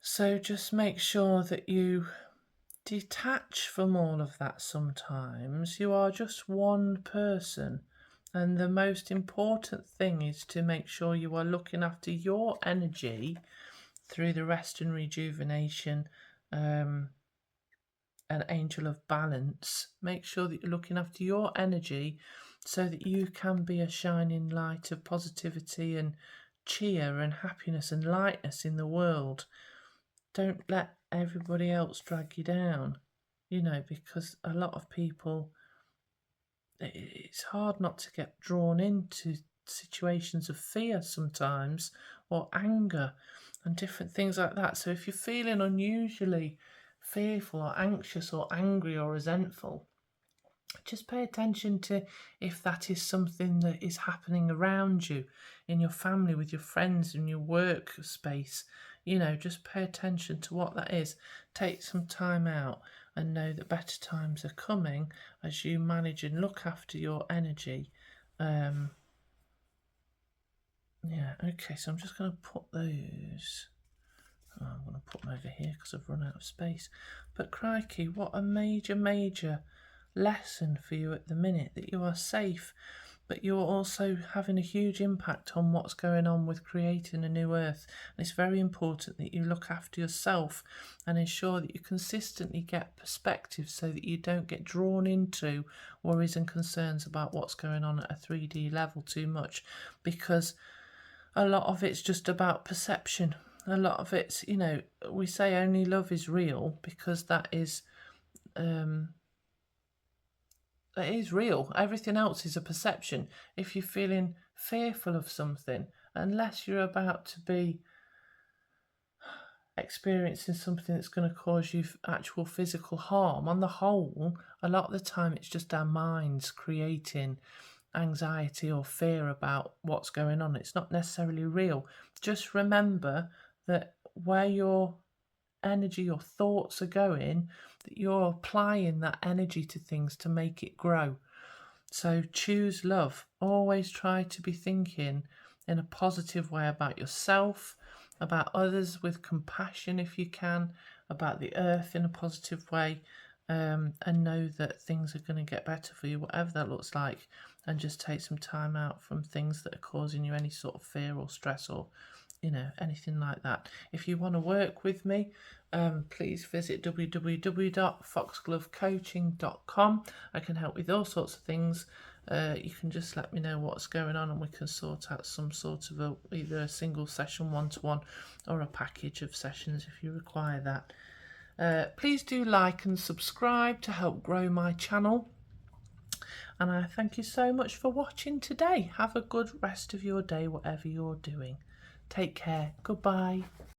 So just make sure that you detach from all of that sometimes. You are just one person. And the most important thing is to make sure you are looking after your energy through the rest and rejuvenation an angel of balance. Make sure that you're looking after your energy so that you can be a shining light of positivity and cheer and happiness and lightness in the world. Don't let everybody else drag you down, you know, because a lot of people, it's hard not to get drawn into situations of fear sometimes, or anger and different things like that. So if you're feeling unusually fearful or anxious or angry or resentful, just pay attention to if that is something that is happening around you, in your family, with your friends, in your workspace. You know, just pay attention to what that is. Take some time out and know that better times are coming as you manage and look after your energy. Yeah, okay, so I'm just going to put those. Oh, I'm going to put them over here because I've run out of space. But crikey, what a major lesson for you at the minute, that you are safe, but you're also having a huge impact on what's going on with creating a new earth. And it's very important that you look after yourself and ensure that you consistently get perspective so that you don't get drawn into worries and concerns about what's going on at a 3D level too much, because a lot of it's just about perception. A lot of it's, you know, we say only love is real because that is real. Everything else is a perception. If you're feeling fearful of something, unless you're about to be experiencing something that's going to cause you actual physical harm, on the whole, a lot of the time it's just our minds creating anxiety or fear about what's going on. It's not necessarily real. Just remember that where your energy, your thoughts are going, that you're applying that energy to things to make it grow. So choose love. Always try to be thinking in a positive way about yourself, about others with compassion if you can, about the earth in a positive way, and know that things are going to get better for you, whatever that looks like, and just take some time out from things that are causing you any sort of fear or stress or, you know, anything like that. If you want to work with me, please visit www.foxglovecoaching.com. I can help with all sorts of things. You can just let me know what's going on and we can sort out some sort of either a single session, one-to-one, or a package of sessions if you require that. Please do like and subscribe to help grow my channel. And I thank you so much for watching today. Have a good rest of your day, whatever you're doing. Take care. Goodbye.